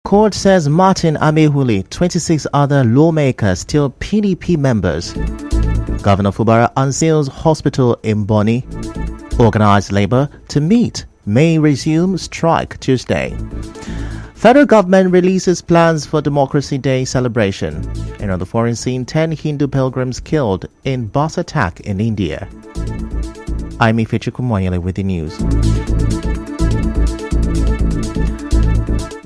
Court says Martin Amehule, 26 other lawmakers still PDP members. Governor Fubara unseals hospital in Boni. Organized labor to meet may resume strike Tuesday. Federal government releases plans for Democracy Day celebration. And on the foreign scene, 10 Hindu pilgrims killed in bus attack in India. I'm Ife Chukwumoyele with the news.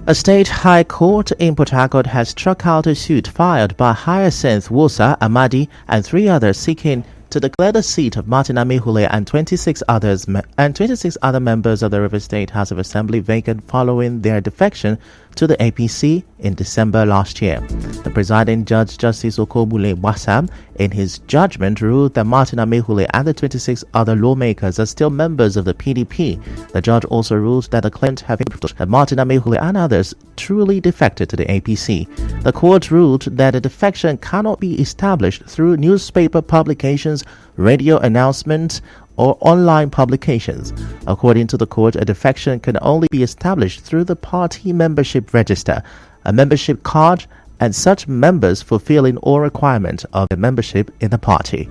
A state high court in Port Harcourt has struck out a suit filed by Hyacinth Wosa Amadi and 3 others seeking to declare the seat of Martin Amehule and 26 other members of the River State House of Assembly vacant following their defection to the APC in December last year. The presiding judge, Justice Okobule Wasam, in his judgment ruled that Martin Amehule and the 26 other lawmakers are still members of the PDP. The judge also ruled that the claimant have proved that Martin Amehule and others truly defected to the APC. The court ruled that a defection cannot be established through newspaper publications, radio announcements, or online publications. According to the court, a defection can only be established through the party membership register, a membership card, and such members fulfilling all requirements of the membership in the party.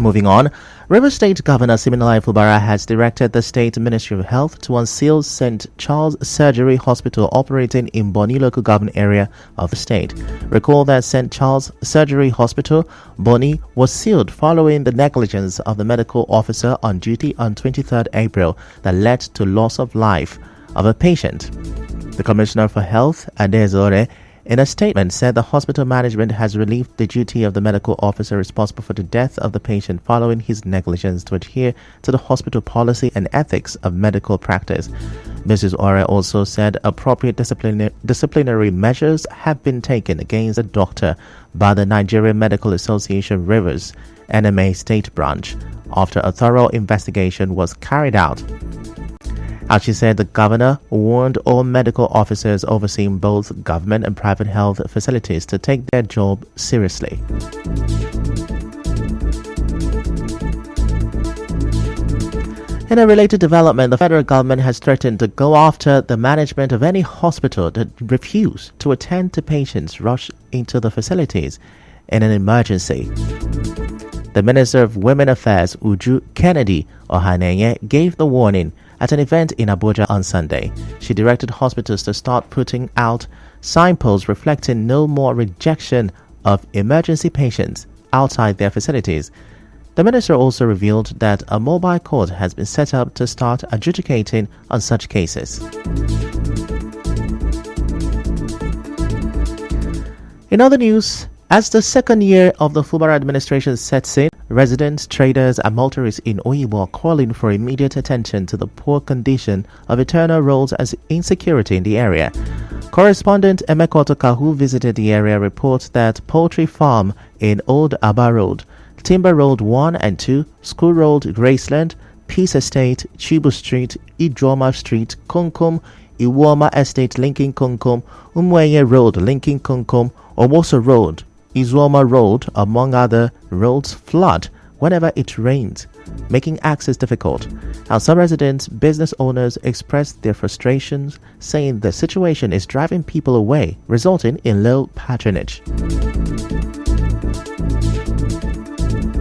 Moving on, River State Governor Siminalayi Fubara has directed the State Ministry of Health to unseal St. Charles Surgery Hospital operating in Boni local government area of the state. Recall that St. Charles Surgery Hospital, Boni, was sealed following the negligence of the medical officer on duty on 23rd April that led to loss of life of a patient. The Commissioner for Health, Adezore, in a statement said the hospital management has relieved the duty of the medical officer responsible for the death of the patient following his negligence to adhere to the hospital policy and ethics of medical practice. Mrs. Ore also said appropriate disciplinary measures have been taken against the doctor by the Nigerian Medical Association Rivers NMA State Branch after a thorough investigation was carried out. As she said, the governor warned all medical officers overseeing both government and private health facilities to take their job seriously. In a related development, the federal government has threatened to go after the management of any hospital that refuse to attend to patients rushed into the facilities in an emergency. The Minister of Women Affairs, Uju Kennedy Ohanenye, gave the warning at an event in Abuja on Sunday. She directed hospitals to start putting out signposts reflecting no more rejection of emergency patients outside their facilities. The minister also revealed that a mobile court has been set up to start adjudicating on such cases. In other news, as the second year of the Fubara administration sets in, residents, traders, and motorists in Oyibo are calling for immediate attention to the poor condition of internal roads and insecurity in the area. Correspondent Emekoto Kahu visited the area reports that Poultry Farm in Old Aba Road, Timber Road 1 and 2, School Road, Graceland, Peace Estate, Chibu Street, Ijoma Street, Konkom, Iwoma Estate linking Konkom, Umweye Road linking Konkom, Omoso Road, Izuoma Road, among other roads, flood whenever it rains, making access difficult. Now, some residents, business owners expressed their frustrations, saying the situation is driving people away, resulting in low patronage.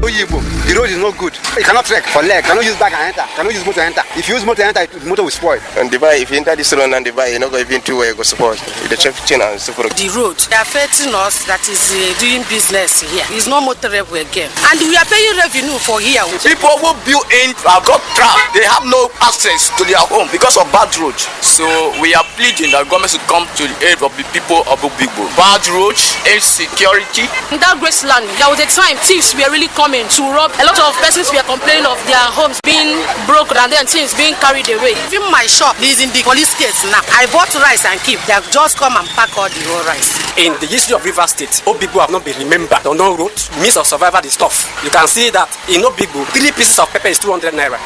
The road is not good. You cannot trek for leg, cannot use back and enter, cannot use motor enter. If you use motor enter, the motor will spoil. And the buy, if you enter this road and the buy, you're not going to be into where you go support. The traffic chain and so forth. The road, they are affecting us that is doing business here. It's not motorable again. And we are paying revenue for here. People who build in have got trapped. They have no access to their home because of bad roads. So we are pleading that government should come to the aid of the people of Bigbo. Bad roads, insecurity. In that Graceland, there was a time thieves were really coming to rob. A lot of persons were complaining of their homes being broken and then things being carried away. Even my shop is in the police case now. I bought rice and keep. They have just come and pack all the whole rice. In the history of River State, Obigbo have not been remembered. On no road, means of survival is tough. You can see that in Obigbo, 3 pieces of pepper is 200 naira.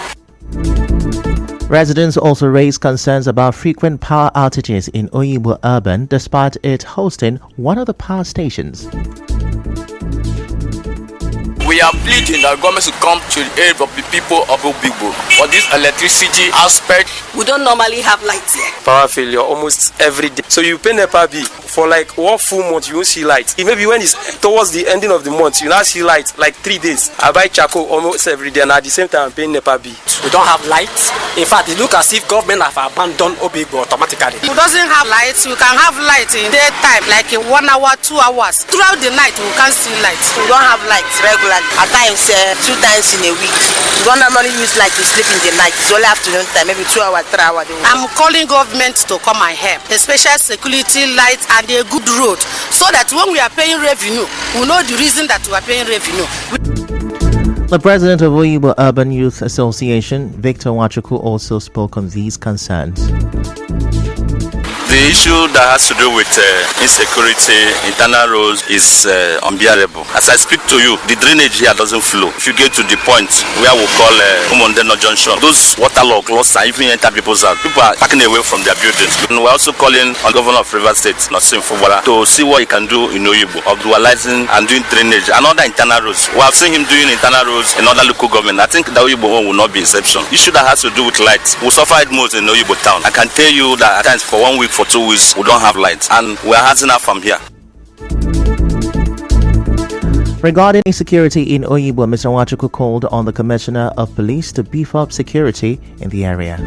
Residents also raised concerns about frequent power outages in Oyibo Urban despite it hosting one of the power stations. We are pleading that government should come to the aid of the people of Obigbo for this electricity aspect. We don't normally have lights here. Power failure almost every day. So you pay NEPA bill for like 1 full month, you won't see light. Maybe when it's towards the ending of the month, you now see light like 3 days. I buy charcoal almost every day, and at the same time I'm paying NEPA bill. We don't have lights. In fact, it looks as if government have abandoned Obigbo automatically. Who doesn't have lights, we can have light in daytime, like in 1 hour, 2 hours. Throughout the night, we can't see lights. We don't have lights regularly. At times, 2 times in a week. We don't normally use light to sleep in the night. It's only afternoon time, maybe 2 hours, 3 hours. I'm calling government to come and help, especially security lights and a good road, so that when we are paying revenue, we know the reason that we are paying revenue. The president of Oyibo Urban Youth Association, Victor Wachuku, also spoke on these concerns. The issue that has to do with insecurity, internal roads is unbearable. As I speak to you, the drainage here doesn't flow. If you get to the point where we call Umondeno Junction, those waterlogged lots are even enter people's house. People are packing away from their buildings. And we're also calling on the governor of Rivers State, Nosim Fubara, to see what he can do in Oyibo of dualizing and doing drainage and other internal roads. We have seen him doing internal roads in other local government. I think the Oyibo one will not be exception. Issue that has to do with lights. We suffer it most in Oyibo town. I can tell you that at times for 1 week, for 2 weeks, we don't have lights, and we are hazing out from here. Regarding insecurity in Oyibo, Mr. Wachuku called on the Commissioner of Police to beef up security in the area.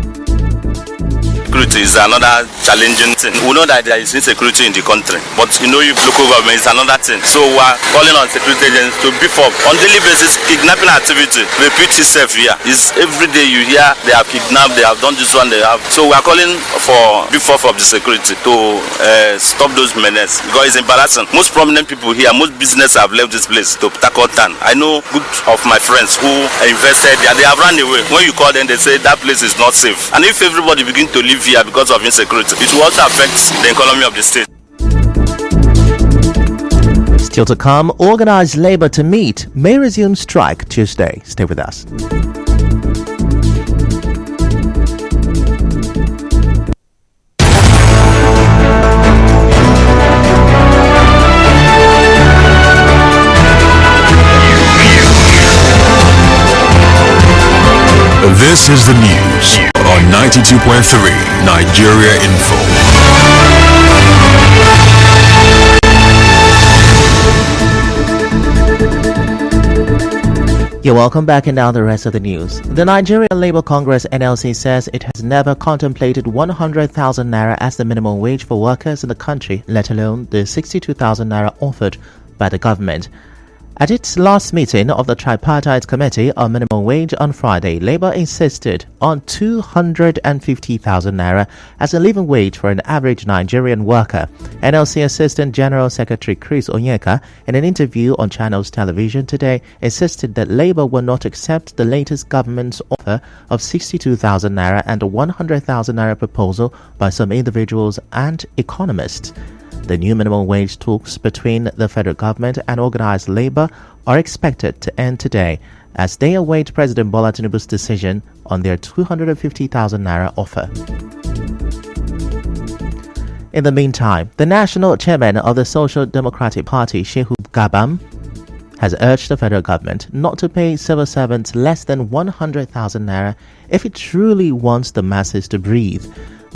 Security is another challenging thing. We know that there is insecurity in the country, but local government is another thing. So we are calling on security agents to beef up. On daily basis, kidnapping activity repeats itself here. Is every day you hear they have kidnapped, they have done this one, they have. So we are calling for beef up of the security to stop those menaces, because it's embarrassing. Most prominent people here, most business have left this place to tackle town. I know good of my friends who invested there, they have run away. When you call them, they say that place is not safe. And if everybody begin to live here because of insecurity, it will also affect the economy of the state. Still to come, organized labor to meet may resume strike Tuesday. Stay with us. This is the news on 92.3 Nigeria Info. You're welcome back, and now the rest of the news. The Nigerian Labour Congress NLC says it has never contemplated 100,000 naira as the minimum wage for workers in the country, let alone the 62,000 naira offered by the government. At its last meeting of the Tripartite Committee on Minimum Wage on Friday, Labour insisted on 250,000 naira as a living wage for an average Nigerian worker. NLC Assistant General Secretary Chris Onyeka, in an interview on Channels Television today, insisted that Labour will not accept the latest government's offer of 62,000 naira and a 100,000 naira proposal by some individuals and economists. The new minimum wage talks between the federal government and organized labor are expected to end today as they await President Bola Tinubu's decision on their 250,000 naira offer. In the meantime, the national chairman of the Social Democratic Party, Shehu Gabam, has urged the federal government not to pay civil servants less than 100,000 naira if it truly wants the masses to breathe.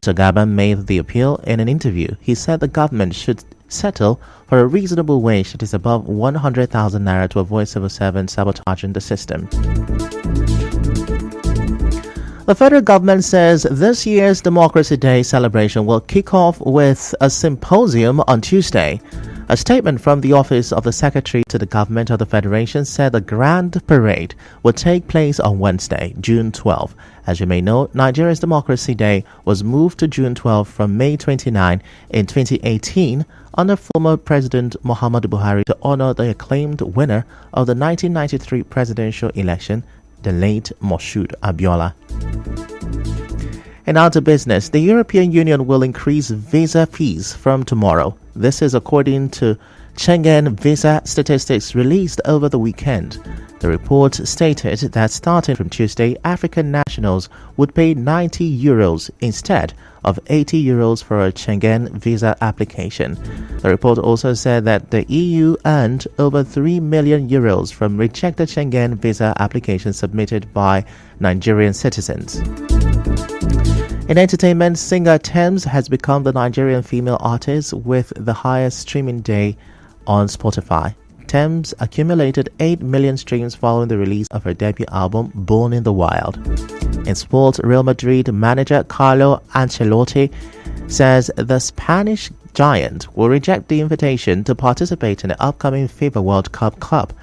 Mr. Gabam made the appeal in an interview. He said the government should settle for a reasonable wage that is above 100,000 naira to avoid civil servants sabotaging the system. The federal government says this year's Democracy Day celebration will kick off with a symposium on Tuesday. A statement from the Office of the Secretary to the Government of the Federation said the Grand Parade will take place on Wednesday, June 12. As you may know, Nigeria's Democracy Day was moved to June 12 from May 29 in 2018 under former President Muhammadu Buhari to honor the acclaimed winner of the 1993 presidential election, the late Moshood Abiola. And now to business. The European Union will increase visa fees from tomorrow. This is according to Schengen visa statistics released over the weekend. The report stated that starting from Tuesday, African nationals would pay €90 instead of €80 for a Schengen visa application. The report also said that the EU earned over €3 million from rejected Schengen visa applications submitted by Nigerian citizens. In entertainment, singer Tems has become the Nigerian female artist with the highest streaming day on Spotify. Tems accumulated 8 million streams following the release of her debut album, Born in the Wild. In sport, Real Madrid manager Carlo Ancelotti says the Spanish giant will reject the invitation to participate in the upcoming FIFA World Club Cup.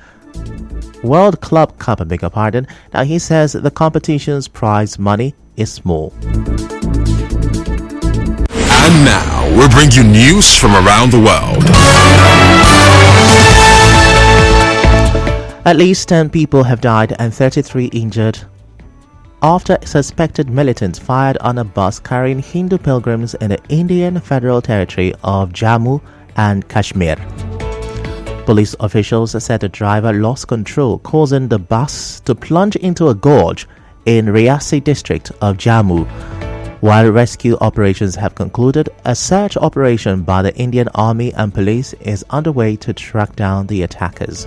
Now he says the competition's prize money is small. And now we bring you news from around the world. At least 10 people have died and 33 injured after suspected militants fired on a bus carrying Hindu pilgrims in the Indian Federal Territory of Jammu and Kashmir. Police officials said the driver lost control, causing the bus to plunge into a gorge in Riasi district of Jammu. While rescue operations have concluded, a search operation by the Indian Army and police is underway to track down the attackers.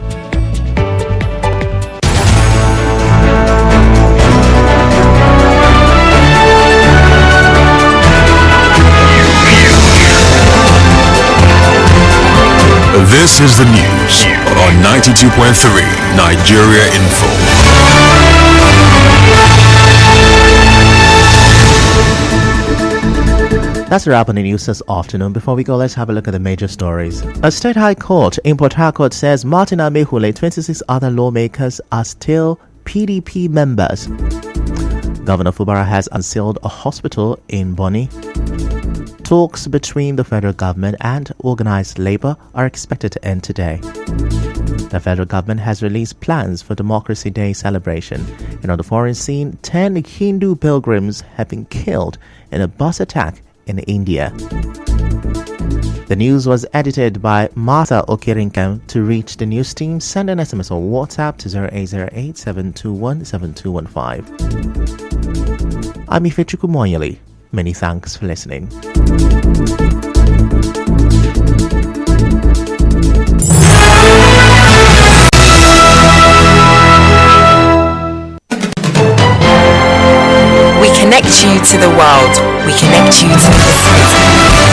This is the news on 92.3 Nigeria Info. That's a wrap on the news this afternoon. Before we go, let's have a look at the major stories. A state high court in Port Harcourt says Martin Amehule, 26 other lawmakers are still PDP members. Governor Fubara has unsealed a hospital in Bonny. Talks between the federal government and organized labor are expected to end today. The federal government has released plans for Democracy Day celebration. And on the foreign scene, 10 Hindu pilgrims have been killed in a bus attack in India. The news was edited by Martha Okirinkam. To reach the news team, send an SMS or WhatsApp to 0808 721 7215. I'm Ifechuku Moyali. Many thanks for listening. We connect you to the world. We connect you to the city.